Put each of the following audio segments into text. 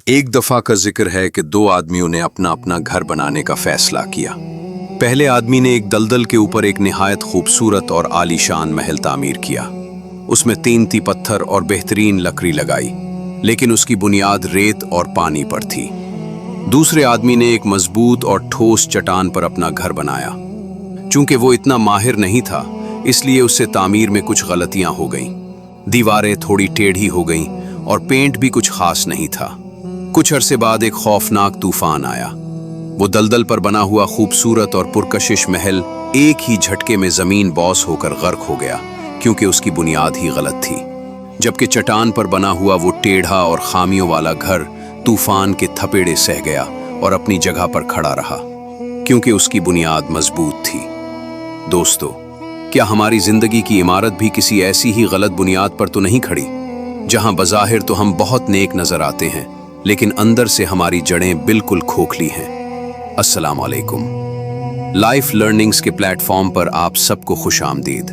एक दफा का जिक्र है कि दो आदमियों ने अपना अपना घर बनाने का फैसला किया। पहले आदमी ने एक दलदल के ऊपर एक निहायत खूबसूरत और आलीशान महल तामीर किया। उसमें कीमती पत्थर और बेहतरीन लकड़ी लगाई, लेकिन उसकी बुनियाद रेत और पानी पर थी। दूसरे आदमी ने एक मजबूत और ठोस चट्टान पर अपना घर बनाया। चूंकि वो इतना माहिर नहीं था, इसलिए उससे तामीर में कुछ गलतियां हो गईं। दीवारें थोड़ी टेढ़ी हो गईं और पेंट भी कुछ खास नहीं था। कुछ अरसे बाद एक खौफनाक तूफान आया। वो दलदल पर बना हुआ खूबसूरत और पुरकशिश महल एक ही झटके में जमीन बौस होकर गर्क हो गया, क्योंकि उसकी बुनियाद ही गलत थी। जबकि चट्टान पर बना हुआ वो टेढ़ा और खामियों वाला घर तूफान के थपेड़े सह गया और अपनी जगह पर खड़ा रहा, क्योंकि उसकी बुनियाद मजबूत थी। दोस्तों, क्या हमारी जिंदगी की इमारत भी किसी ऐसी ही गलत बुनियाद पर तो नहीं खड़ी, जहां बज़ाहिर तो हम बहुत नेक नजर आते हैं, लेकिन अंदर से हमारी जड़ें बिल्कुल खोखली हैं। अस्सलाम वालेकुम। लाइफ लर्निंग्स के प्लेटफॉर्म पर आप सबको खुशामदीद।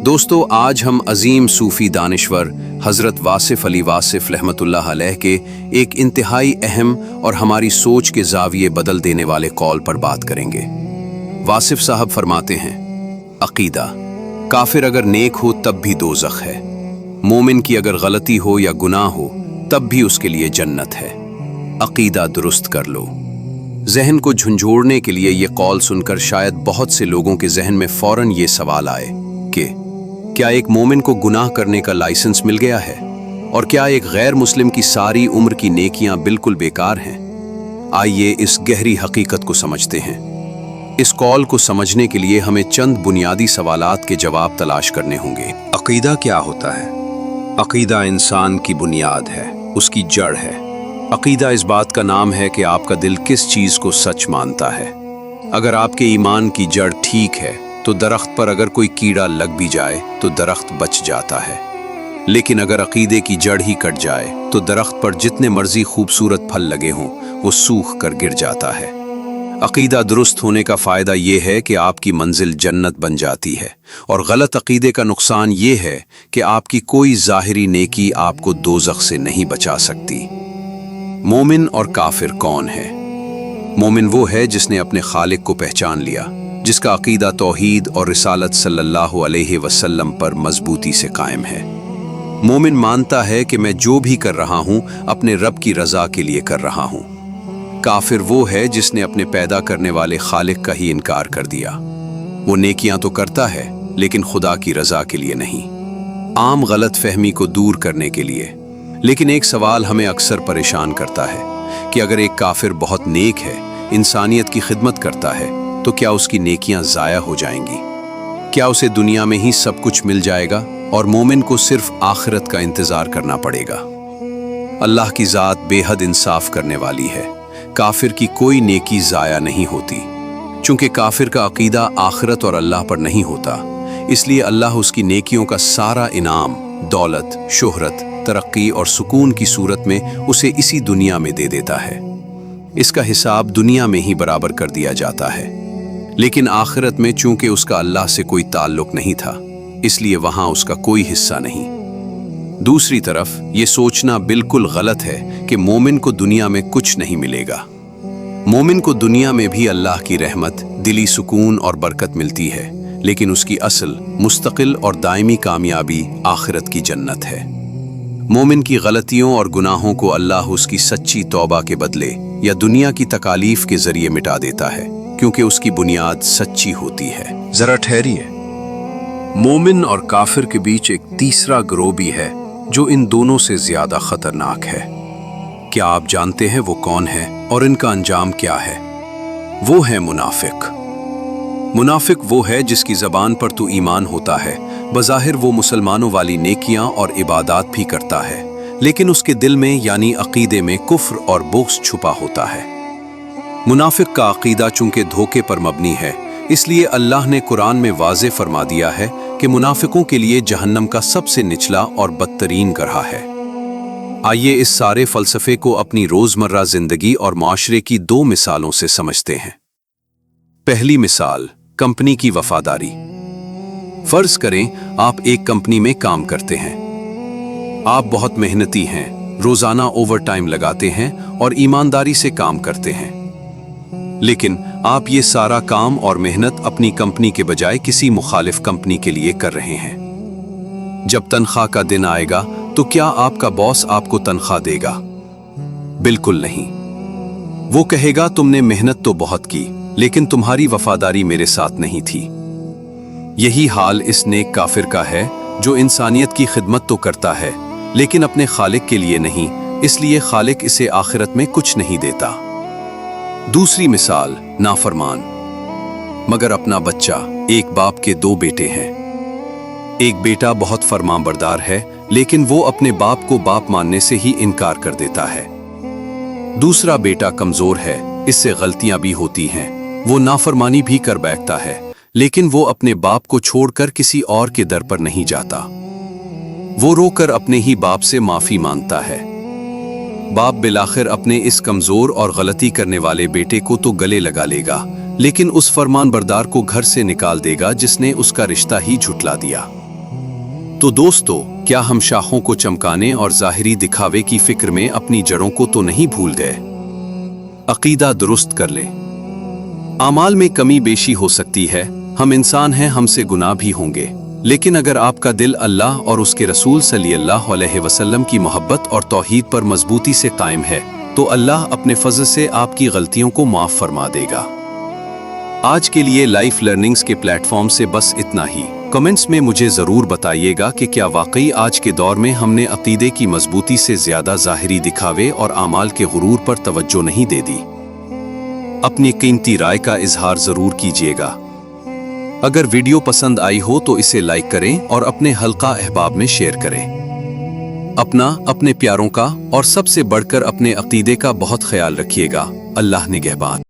दोस्तों, आज हम अजीम सूफी दानिश्वर हजरत वासिफ अली वासिफ रहमतुल्लाह अलैह के एक इंतहाई अहम और हमारी सोच के जाविये बदल देने वाले कौल पर बात करेंगे। वासिफ साहब फरमाते हैं, अकीदा, काफिर अगर नेक हो तब भी दोज़ख है, मोमिन की अगर गलती हो या गुनाह हो तब भी उसके लिए जन्नत है। अकीदा दुरुस्त कर लो। जहन को झंझोड़ने के लिए ये कौल सुनकर शायद बहुत से लोगों के जहन में फौरन ये सवाल आए कि क्या एक मोमिन को गुनाह करने का लाइसेंस मिल गया है, और क्या एक गैर मुस्लिम की सारी उम्र की नेकियां बिल्कुल बेकार हैं? आइए इस गहरी हकीकत को समझते हैं। इस कौल को समझने के लिए हमें चंद बुनियादी सवालात के जवाब तलाश करने होंगे। अकीदा क्या होता है? अकीदा इंसान की बुनियाद है, उसकी जड़ है। अकीदा इस बात का नाम है कि आपका दिल किस चीज़ को सच मानता है। अगर आपके ईमान की जड़ ठीक है तो दरख्त पर अगर कोई कीड़ा लग भी जाए तो दरख्त बच जाता है, लेकिन अगर अकीदे की जड़ ही कट जाए तो दरख्त पर जितने मर्जी खूबसूरत फल लगे हों वो सूख कर गिर जाता है। अकीदा दुरुस्त होने का फ़ायदा ये है कि आपकी मंजिल जन्नत बन जाती है, और गलत अकीदे का नुकसान ये है कि आपकी कोई ज़ाहिरी नेकी आपको दोज़ख से नहीं बचा सकती। मोमिन और काफिर कौन है? मोमिन वो है जिसने अपने खालिक को पहचान लिया, जिसका अकीदा तौहीद और रिसालत सल्लल्लाहु अलैहि वसल्लम पर मजबूती से कायम है। मोमिन मानता है कि मैं जो भी कर रहा हूँ अपने रब की रज़ा के लिए कर रहा हूँ। काफिर वो है जिसने अपने पैदा करने वाले खालिक का ही इनकार कर दिया। वो नेकियां तो करता है, लेकिन खुदा की रजा के लिए नहीं, आम गलत फहमी को दूर करने के लिए। लेकिन एक सवाल हमें अक्सर परेशान करता है कि अगर एक काफिर बहुत नेक है, इंसानियत की खिदमत करता है, तो क्या उसकी नेकियां ज़ाया हो जाएंगी? क्या उसे दुनिया में ही सब कुछ मिल जाएगा और मोमिन को सिर्फ आखिरत का इंतजार करना पड़ेगा? अल्लाह की ज़ात बेहद इंसाफ करने वाली है। काफिर की कोई नेकी ज़ाया नहीं होती। चूंकि काफिर का अकीदा आखिरत और अल्लाह पर नहीं होता, इसलिए अल्लाह उसकी नेकियों का सारा इनाम, दौलत, शोहरत, तरक्की और सुकून की सूरत में उसे इसी दुनिया में दे देता है। इसका हिसाब दुनिया में ही बराबर कर दिया जाता है। लेकिन आखिरत में चूंकि उसका अल्लाह से कोई ताल्लुक नहीं था, इसलिए वहां उसका कोई हिस्सा नहीं। दूसरी तरफ ये सोचना बिल्कुल गलत है कि मोमिन को दुनिया में कुछ नहीं मिलेगा। मोमिन को दुनिया में भी अल्लाह की रहमत, दिली सुकून और बरकत मिलती है, लेकिन उसकी असल, मुस्तकिल और दायमी कामयाबी आखिरत की जन्नत है। मोमिन की गलतियों और गुनाहों को अल्लाह उसकी सच्ची तौबा के बदले या दुनिया की तकालीफ के जरिए मिटा देता है, क्योंकि उसकी बुनियाद सच्ची होती है। जरा ठहरिए, मोमिन और काफिर के बीच एक तीसरा गिरोह भी है जो इन दोनों से ज्यादा खतरनाक है। क्या आप जानते हैं वो कौन है और इनका अंजाम क्या है? वो है मुनाफिक। मुनाफिक वो है जिसकी जबान पर तो ईमान होता है, बज़ाहिर वो मुसलमानों वाली नेकियां और इबादात भी करता है, लेकिन उसके दिल में यानी अकीदे में कुफ्र और बुग़्ज़ छुपा होता है। मुनाफिक का अकीदा चूंकि धोखे पर मबनी है, इसलिए अल्लाह ने कुरान में वाज़े फरमा दिया है कि मुनाफिकों के लिए जहन्नम का सबसे निचला और बदतरीन गरहा है। आइए इस सारे फलसफे को अपनी रोजमर्रा जिंदगी और माशरे की दो मिसालों से समझते हैं। पहली मिसाल, कंपनी की वफादारी। फर्ज करें आप एक कंपनी में काम करते हैं। आप बहुत मेहनती हैं, रोजाना ओवर टाइम लगाते हैं और ईमानदारी से काम करते हैं। लेकिन आप ये सारा काम और मेहनत अपनी कंपनी के बजाय किसी मुखालिफ कंपनी के लिए कर रहे हैं। जब तनख्वाह का दिन आएगा तो क्या आपका बॉस आपको तनख्वाह देगा? बिल्कुल नहीं। वो कहेगा तुमने मेहनत तो बहुत की, लेकिन तुम्हारी वफादारी मेरे साथ नहीं थी। यही हाल इस नेक काफिर का है जो इंसानियत की खिदमत तो करता है लेकिन अपने खालिक के लिए नहीं, इसलिए खालिक इसे आखिरत में कुछ नहीं देता। दूसरी मिसाल, नाफरमान। मगर अपना बच्चा। एक बाप के दो बेटे हैं। एक बेटा बहुत फरमाबरदार है, लेकिन वो अपने बाप को बाप मानने से ही इनकार कर देता है। दूसरा बेटा कमजोर है, इससे गलतियां भी होती हैं, वो नाफरमानी भी कर बैठता है, लेकिन वो अपने बाप को छोड़कर किसी और के दर पर नहीं जाता। वो रोकर अपने ही बाप से माफी मांगता है। बाप बिलाखिर अपने इस कमजोर और गलती करने वाले बेटे को तो गले लगा लेगा, लेकिन उस फरमानबरदार को घर से निकाल देगा जिसने उसका रिश्ता ही झुठला दिया। तो दोस्तों, क्या हम शाखों को चमकाने और जाहिरी दिखावे की फिक्र में अपनी जड़ों को तो नहीं भूल गए? अकीदा दुरुस्त कर ले। आमाल में कमी बेशी हो सकती है, हम इंसान हैं, हमसे गुनाह भी होंगे, लेकिन अगर आपका दिल अल्लाह और उसके रसूल सल्लल्लाहु अलैहि वसल्लम की मोहब्बत और तौहीद पर मजबूती से कायम है तो अल्लाह अपने फजल से आपकी गलतियों को माफ फरमा देगा। आज के लिए लाइफ लर्निंग्स के प्लेटफॉर्म से बस इतना ही। कमेंट्स में मुझे ज़रूर बताइएगा कि क्या वाकई आज के दौर में हमने अकीदे की मजबूती से ज़्यादा ज़ाहिरी दिखावे और आमाल के गुरूर पर तवज्जो नहीं दे दी। अपनी कीमती राय का इजहार ज़रूर कीजिएगा। अगर वीडियो पसंद आई हो तो इसे लाइक करें और अपने हल्का अहबाब में शेयर करें। अपना, अपने प्यारों का और सबसे बढ़कर अपने अकीदे का बहुत ख्याल रखिएगा। अल्लाह निगहबान।